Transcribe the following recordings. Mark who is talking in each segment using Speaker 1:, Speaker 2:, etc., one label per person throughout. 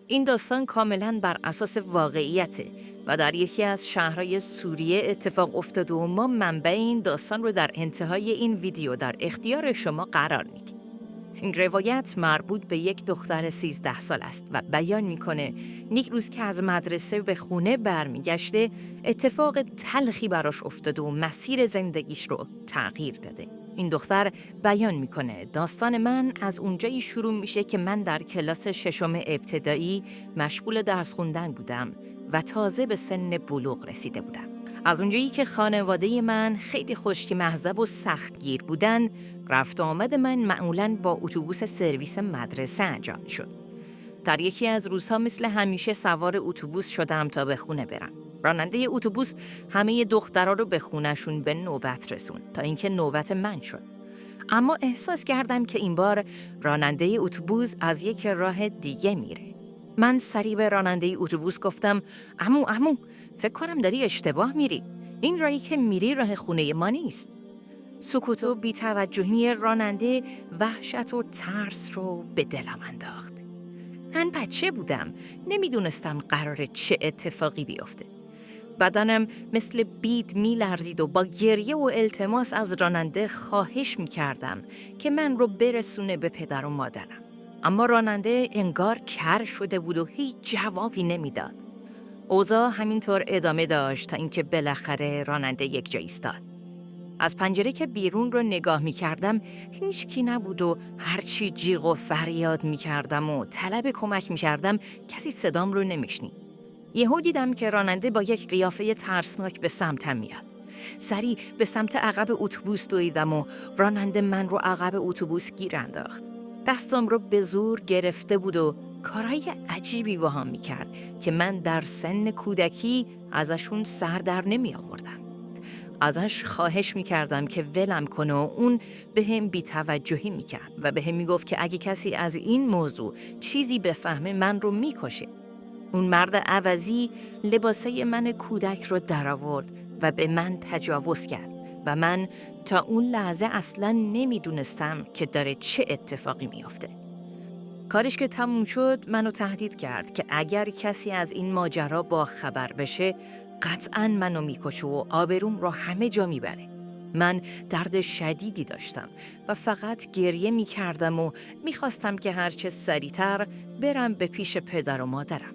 Speaker 1: این داستان کاملاً بر اساس واقعیته و در یکی از شهرهای سوریه اتفاق افتاده و ما منبع این داستان رو در انتهای این ویدیو در اختیار شما قرار میدیم. این روایت مربوط به یک دختر 13 سال است و بیان میکنه یک روز که از مدرسه به خونه برمیگشته اتفاق تلخی براش افتاده و مسیر زندگیش رو تغییر داده. این دختر بیان میکنه داستان من از اونجایی شروع میشه که من در کلاس ششم ابتدایی مشغول درس خوندن بودم و تازه به سن بلوغ رسیده بودم. از اونجایی که خانواده من خیلی خشکی مهذب و سختگیر بودن، رفت و آمد من معمولاً با اتوبوس سرویس مدرسه انجام شد. در یکی از روزها مثل همیشه سوار اتوبوس شدم تا به خونه برم. راننده اتوبوس همه دخترها رو به خونه‌شون به نوبت رسون تا اینکه نوبت من شد. اما احساس کردم که این بار راننده اتوبوس از یک راه دیگه میره. من سریع به راننده اتوبوس گفتم عمو فکر کنم داری اشتباه میری. این راهی که میری راه خونه ما نیست. سکوت و بی‌توجهی راننده وحشت و ترس رو به دلم انداخت. من بچه بودم، نمیدونستم قراره چه اتفاقی بیفته. بدنم مثل بید میلرزید و با گریه و التماس از راننده خواهش میکردم که من رو برسونه به پدر و مادرم. اما راننده انگار کر شده بود و هیچ جوابی نمیداد. اوضاع همینطور ادامه داشت تا اینکه بالاخره راننده یک جا ایستاد. از پنجره که بیرون رو نگاه می کردم هیچ کی نبود و هرچی جیغ و فریاد می کردم و طلب کمک می کردم کسی صدام رو نمیشنید. یهو دیدم که راننده با یک قیافه ترسناک به سمتم میاد. سریع به سمت عقب اتوبوس دویدم و راننده من رو عقب اتوبوس گیر انداخت. دستم رو به زور گرفته بود و کارهای عجیبی با هم می کرد که من در سن کودکی ازشون سر در نمی آوردم. ازش خواهش میکردم که ولم کنه و اون به هم بی‌توجهی میکرد و به هم میگفت که اگه کسی از این موضوع چیزی بفهمه من رو میکشه. اون مرد عوضی لباسه من کودک رو درآورد و به من تجاوز کرد و من تا اون لحظه اصلاً نمیدونستم که داره چه اتفاقی میافته. کارش که تموم شد منو تهدید کرد که اگر کسی از این ماجرا با خبر بشه قطعاً منو میکشه و آبروم رو همه جا میبره. من درد شدیدی داشتم و فقط گریه میکردم و میخواستم که هرچه سریعتر برم به پیش پدر و مادرم.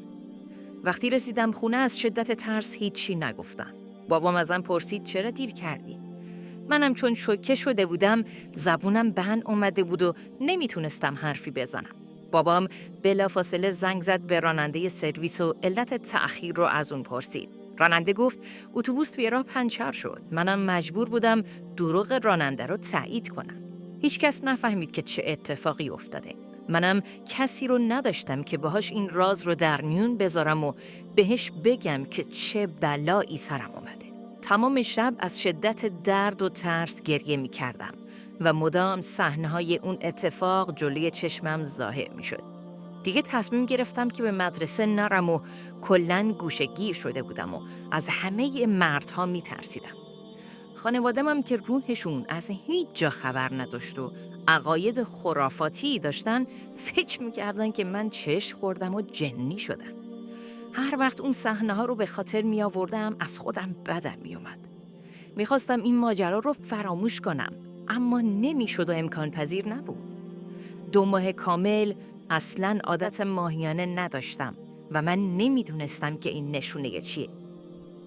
Speaker 1: وقتی رسیدم خونه از شدت ترس هیچی نگفتم. بابام ازم پرسید چرا دیر کردی؟ منم چون شوکه شده بودم زبونم بند اومده بود و نمیتونستم حرفی بزنم. بابام بلافاصله زنگ زد به راننده سرویس و علت تأخیر رو از اون پرسید. راننده گفت اتوبوس توی راه پنچر شد. منم مجبور بودم دروغ راننده رو تایید کنم. هیچ کس نفهمید که چه اتفاقی افتاده. منم کسی رو نداشتم که باهاش این راز رو در میون بذارم و بهش بگم که چه بلایی سرم اومده. تمام شب از شدت درد و ترس گریه می کردم و مدام صحنه‌های اون اتفاق جلوی چشمم ظاهر می شد. دیگه تصمیم گرفتم که به مدرسه نرم و کلاً گوشه‌گیر شده بودم و از همه مردها می ترسیدم. خانواده‌ام که روحشون از هیچ جا خبر نداشت و عقاید خرافاتی داشتن فکر می‌کردن که من چشم خوردم و جنی شدم. هر وقت اون صحنه‌ها رو به خاطر می‌آوردم از خودم بدم می‌اومد. می‌خواستم این ماجرا رو فراموش کنم اما نمی‌شد و امکان پذیر نبود. 2 ماه کامل اصلاً عادت ماهیانه نداشتم و من نمی‌دونستم که این نشونه چیه.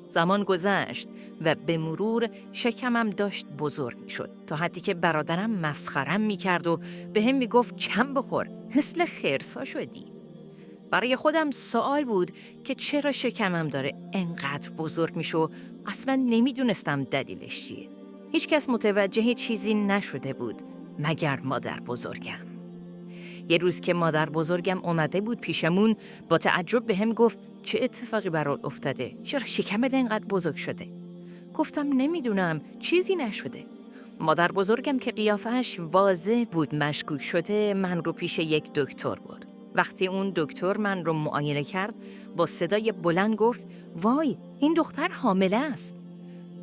Speaker 1: زمان گذشت و به مرور شکمم داشت بزرگ می شد تا حدی که برادرم مسخرم می کرد و به هم می گفت کم بخور مثل خرسا شدی. برای خودم سوال بود که چرا شکمم داره انقدر بزرگ می شد اصلا نمی دونستم دلیلش چیه. هیچ کس متوجه چیزی نشده بود مگر مادر بزرگم. یه روز که مادر بزرگم اومده بود پیشمون با تعجب به هم گفت چه اتفاقی برات افتاده؟ چرا شکمت اینقدر بزرگ شده؟ گفتم نمیدونم، چیزی نشده. مادر بزرگم که قیافه‌اش واضح بود مشکوک شده من رو پیش یک دکتر برد. وقتی اون دکتر من رو معاینه کرد با صدای بلند گفت وای این دختر حامله است.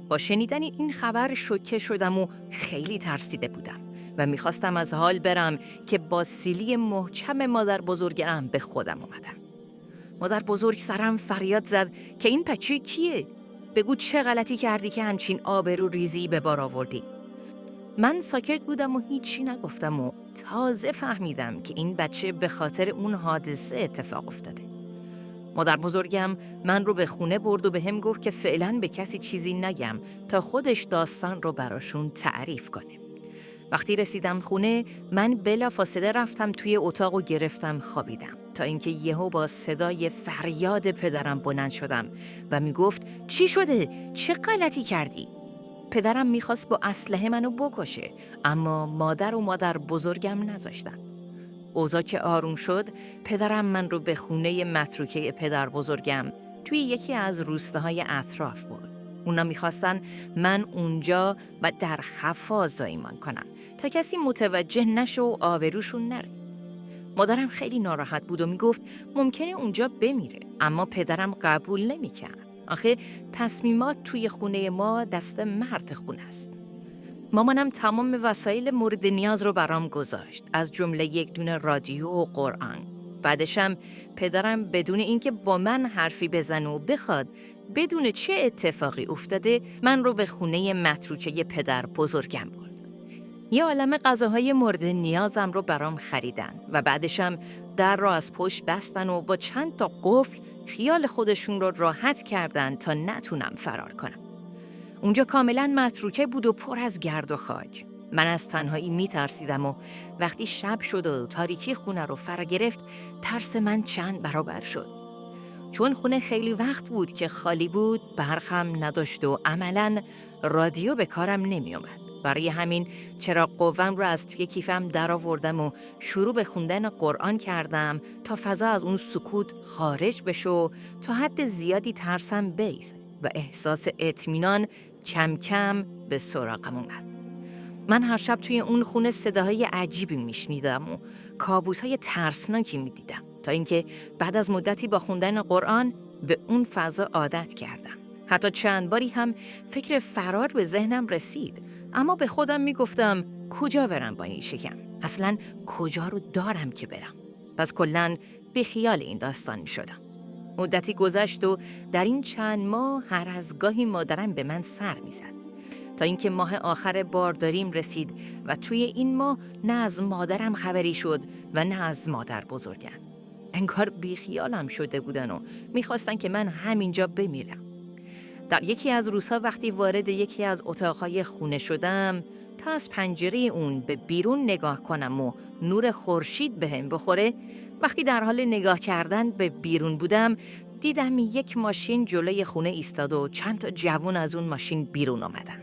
Speaker 1: با شنیدن این خبر شوکه شدم و خیلی ترسیده بودم و میخواستم از حال برم که با سیلی محکم مادر بزرگم به خودم اومدم. مادر بزرگ سرم فریاد زد که این بچه کیه؟ بگو چه غلطی کردی که همچین آبرو ریزی به بار آوردی؟ من ساکت بودم و هیچی نگفتم و تازه فهمیدم که این بچه به خاطر اون حادثه اتفاق افتاده. مادر بزرگم من رو به خونه برد و به هم گفت که فعلاً به کسی چیزی نگم تا خودش داستان رو براشون تعریف کنه. وقتی رسیدم خونه من بلافاصله رفتم توی اتاق و گرفتم خوابیدم تا اینکه یهو با صدای فریاد پدرم بلند شدم و میگفت چی شده؟ چه غلطی کردی؟ پدرم میخواست با اسلحه منو بکشه، اما مادر و مادر بزرگم نذاشتن. اوضاع که آروم شد، پدرم من رو به خونه متروکه پدر بزرگم توی یکی از روستاهای اطراف برد. اونا میخواستن من اونجا و در خفا زایمان کنم تا کسی متوجه نشه و آبروشون نره. مادرم خیلی ناراحت بود و میگفت ممکنه اونجا بمیره، اما پدرم قبول نمیکرد. آخه تصمیمات توی خونه ما دست مرد خونه است. مامانم تمام وسایل مورد نیاز رو برام گذاشت، از جمله یک دونه رادیو و قرآن. بعدشم پدرم بدون اینکه با من حرفی بزنه و بخواد بدون چه اتفاقی افتاده من رو به خونه متروکه پدر بزرگم برد. یه عالمه غذاهای مورد نیازم رو برام خریدن و بعدشم در رو از پشت بستن و با چند تا قفل خیال خودشون رو راحت کردن تا نتونم فرار کنم. اونجا کاملا متروکه بود و پر از گرد و خاک. من از تنهایی میترسیدم و وقتی شب شد و تاریکی خونه رو فرا گرفت ترس من چند برابر شد. چون خونه خیلی وقت بود که خالی بود، برقم نداشت و عملاً رادیو به کارم نمی اومد. برای همین چراغ قوام رو از توی کیفم در آوردم و شروع به خوندن قرآن کردم تا فضا از اون سکوت خارج بشه و تا حد زیادی ترسم بیست و احساس اطمینان کم کم به سراغم اومد. من هر شب توی اون خونه صداهای عجیبی میشنیدم و کابوس‌های ترسناکی میدیدم تا اینکه بعد از مدتی با خوندن قرآن به اون فضا عادت کردم. حتی چند باری هم فکر فرار به ذهنم رسید، اما به خودم میگفتم کجا برم با این شکم؟ اصلاً کجا رو دارم که برم؟ پس کلاً به خیال این داستان میشدم. مدتی گذشت و در این چند ماه هر از گاهی مادرم به من سر میزد تا اینکه ماه آخر بارداریم رسید و توی این ماه نه از مادرم خبری شد و نه از مادر بزرگم. انگار بیخیالم شده بودن و میخواستن که من همینجا بمیرم. در یکی از روزها وقتی وارد یکی از اتاقهای خونه شدم تا از پنجره اون به بیرون نگاه کنم و نور خورشید بهم بخوره، وقتی در حال نگاه کردن به بیرون بودم دیدم یک ماشین جلوی خونه ایستاد و چند تا جوان از اون ماشین بیرون آمدن.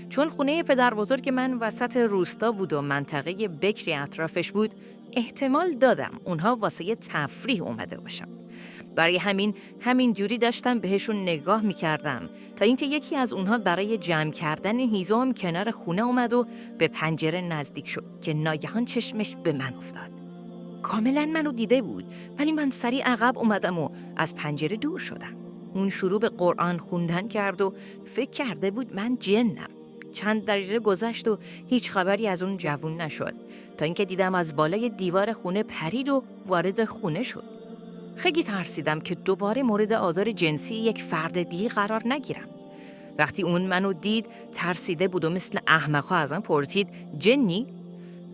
Speaker 1: چون خونه پدر بزرگ من وسط روستا بود و منطقه بکری اطرافش بود، احتمال دادم اونها واسه تفریح اومده باشن. برای همین جوری داشتم بهشون نگاه میکردم تا اینکه یکی از اونها برای جمع کردن هیزم کنار خونه اومد و به پنجره نزدیک شد که ناگهان چشمش به من افتاد. کاملا منو دیده بود، ولی من سریع عقب اومدم و از پنجره دور شدم. اون شروع به قرآن خوندن کرد و فکر کرده بود من جنم. چند دقیقه گذشت و هیچ خبری از اون جوون نشد تا اینکه دیدم از بالای دیوار خونه پرید و وارد خونه شد. خیلی ترسیدم که دوباره مورد آزار جنسی یک فرد دیگه قرار نگیرم. وقتی اون منو دید ترسیده بود و مثل احمق‌ها ازم پرسید جنی؟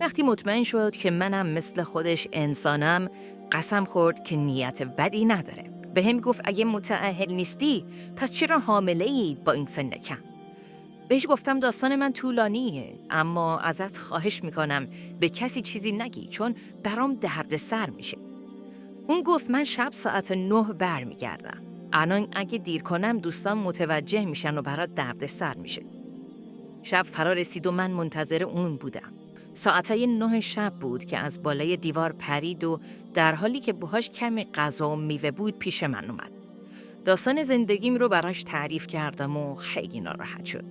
Speaker 1: وقتی مطمئن شد که منم مثل خودش انسانم، قسم خورد که نیت بدی نداره. به هم گفت اگه متأهل نیستی پس چرا حامله‌ای با این سن کم؟ بهش گفتم داستان من طولانیه، اما ازت خواهش میکنم به کسی چیزی نگی چون برام دردسر میشه. اون گفت من شب ساعت 9 برمیگردم. الان اگه دیر کنم دوستان متوجه میشن و برات دردسر میشه. شب فرا رسید و من منتظر اون بودم. ساعتای 9 شب بود که از بالای دیوار پرید و در حالی که باهاش کمی غذا و میوه بود پیش من اومد. داستان زندگیم رو براش تعریف کردم و خیلی ناراحت شد.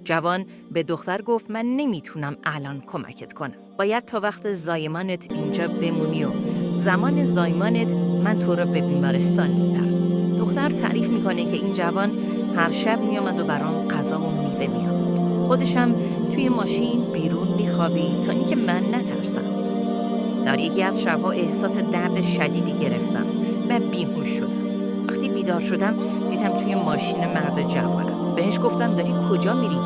Speaker 1: جوان به دختر گفت من نمیتونم الان کمکت کنم. باید تا وقت زایمانت اینجا بمونی و زمان زایمانت من تو رو به بیمارستان میبرم. دختر تعریف میکنه که این جوان هر شب میامد و برام غذا و میوه میآورد. خودشم توی ماشین بیرون میخوابید تا اینکه من نترسم. در یکی از شب‌ها احساس درد شدیدی گرفتم و بیهوش شدم. وقتی بیدار شدم دیدم توی ماشین مرد جوانم. بهش گفتم داری کجا میری؟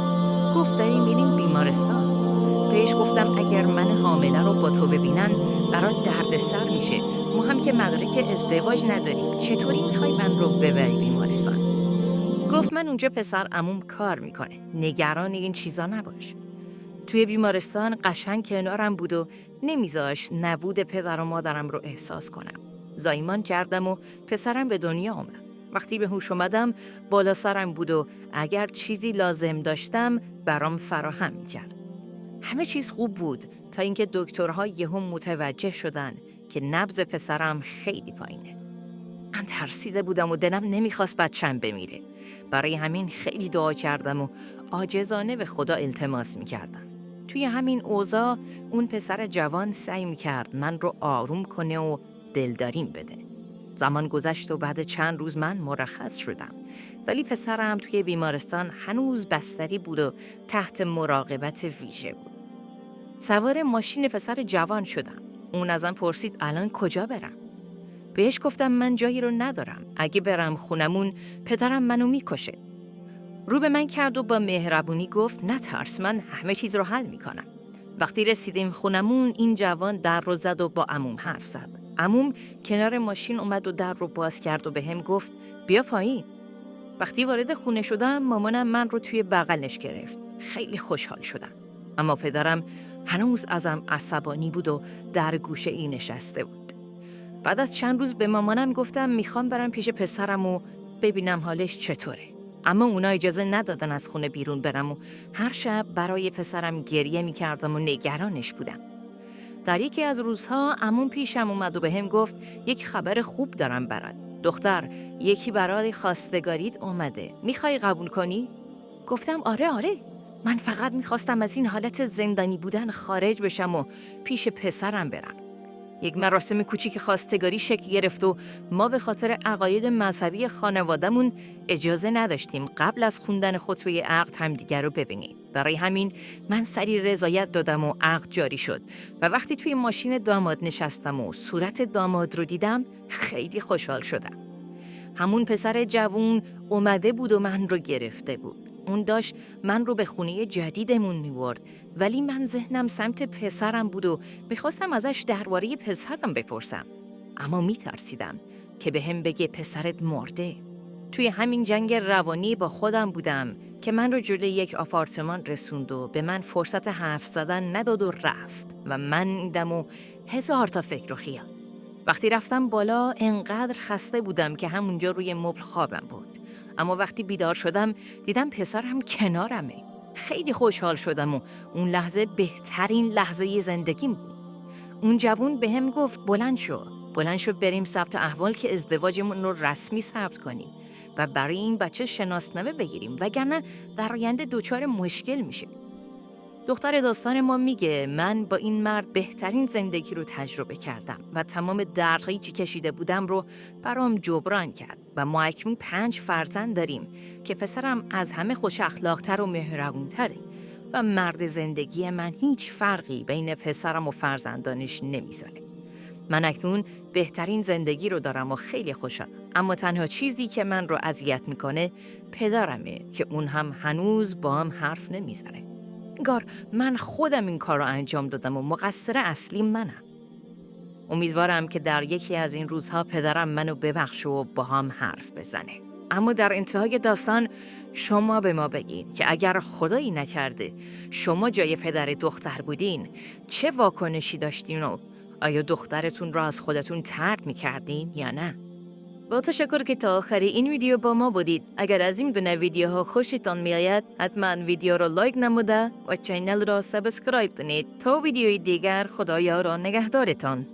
Speaker 1: گفت داریم میریم بیمارستان. بهش گفتم اگر من حامله رو با تو ببینن برات دردسر میشه. ما هم که مدارک ازدواج نداریم. چطوری میخوای من رو ببری بیمارستان؟ گفت من اونجا پسر عموم کار میکنه. نگران این چیزا نباش. توی بیمارستان قشنگ کنارم بود و نمیذاش نبود پدر و مادرم رو احساس کنم. زایمان کردم و پسرم به دنیا اومد. وقتی به هوش اومدم بالا سرم بود و اگر چیزی لازم داشتم برام فراهم میکرد. همه چیز خوب بود تا اینکه دکترها یهو متوجه شدن که نبض پسرم خیلی پایینه. من ترسیده بودم و دلم نمیخواست بچم بمیره. برای همین خیلی دعا کردم و عاجزانه به خدا التماس میکردم. توی همین اوضاع اون پسر جوان سعی میکرد من رو آروم کنه و دلداریم بده. زمان گذشت و بعد چند روز من مرخص شدم. ولی پسرم توی بیمارستان هنوز بستری بود و تحت مراقبت ویژه بود. سوار ماشین پسر جوان شدم. اون ازم پرسید الان کجا برم؟ بهش گفتم من جایی رو ندارم. اگه برم خونمون پدرم منو میکشه. رو به من کرد و با مهربونی گفت نترس من همه چیز رو حل میکنم. وقتی رسیدیم خونمون این جوان در رو زد و با عموم حرف زد. عموم کنار ماشین اومد و در رو باز کرد و به هم گفت بیا پایین. وقتی وارد خونه شدم مامانم من رو توی بغلش گرفت. خیلی خوشحال شدم. اما پدرم هنوز ازم عصبانی بود و در گوشه ای نشسته بود. بعد از چند روز به مامانم گفتم میخوام برم پیش پسرم و ببینم حالش چطوره. اما اونا اجازه ندادن از خونه بیرون برم و هر شب برای پسرم گریه میکردم و نگرانش بودم. در یکی از روزها عموم پیشم اومد و به هم گفت یک خبر خوب دارم برات. دختر یکی برای خواستگاریت اومده. میخوای قبول کنی؟ گفتم آره. من فقط میخواستم از این حالت زندانی بودن خارج بشم و پیش پسرم برم. یک مراسم کوچیک خواستگاری شکل گرفت و ما به خاطر عقاید مذهبی خانواده‌مون اجازه نداشتیم قبل از خوندن خطبه عقد همدیگر رو ببینیم. برای همین من سریع رضایت دادم و عقد جاری شد و وقتی توی ماشین داماد نشستم و صورت داماد رو دیدم خیلی خوشحال شدم. همون پسر جوون اومده بود و من رو گرفته بود. اون داشت من رو به خونه جدیدمون می‌برد ولی من ذهنم سمت پسرم بود و می‌خواستم ازش درباره پسرم بپرسم. اما می‌ترسیدم که بهم بگه پسرت مرده. توی همین جنگ روانی با خودم بودم که من رو جلوی یک آپارتمان رسوند و به من فرصت حرف زدن نداد و رفت و من دیدم و هزار تا فکر و خیال. وقتی رفتم بالا انقدر خسته بودم که همونجا روی مبل خوابم بود. اما وقتی بیدار شدم دیدم پسرم کنارمه. خیلی خوشحال شدم و اون لحظه بهترین لحظه زندگیم بود. اون جوون به هم گفت بلند شو بریم ثبت احوال که ازدواجمون رو رسمی ثبت کنیم و برای این بچه شناسنامه بگیریم وگرنه در آینده دچار مشکل میشه. دختر داستان ما میگه من با این مرد بهترین زندگی رو تجربه کردم و تمام دردهایی که کشیده بودم رو برام جبران کرد و ما اکنون 5 فرزند داریم که پسرم از همه خوش اخلاق‌تر و مهربون‌تره و مرد زندگی من هیچ فرقی بین پسرم و فرزندانش نمیذاره. من اکنون بهترین زندگی رو دارم و خیلی خوشحالم. اما تنها چیزی که من رو اذیت میکنه پدرمه که اون هم هنوز با هم حرف نمیزنه. انگار من خودم این کار رو انجام دادم و مقصر اصلی منم. امیدوارم که در یکی از این روزها پدرم منو ببخشه و با هم حرف بزنه. اما در انتهای داستان شما به ما بگین که اگر خدایی نکرده شما جای پدر دختر بودین چه واکنشی داشتین و آیا دخترتون را از خودتون طرد میکردین یا نه؟ با تشکر که تا آخر این ویدیو با ما بودید. اگر از این دونه ویدیوها خوشتان میآید حتما ویدیو را لایک نموده و چینل را سابسکرایب کنید تا ویدیوی دیگر. خدایا را نگهدارتان.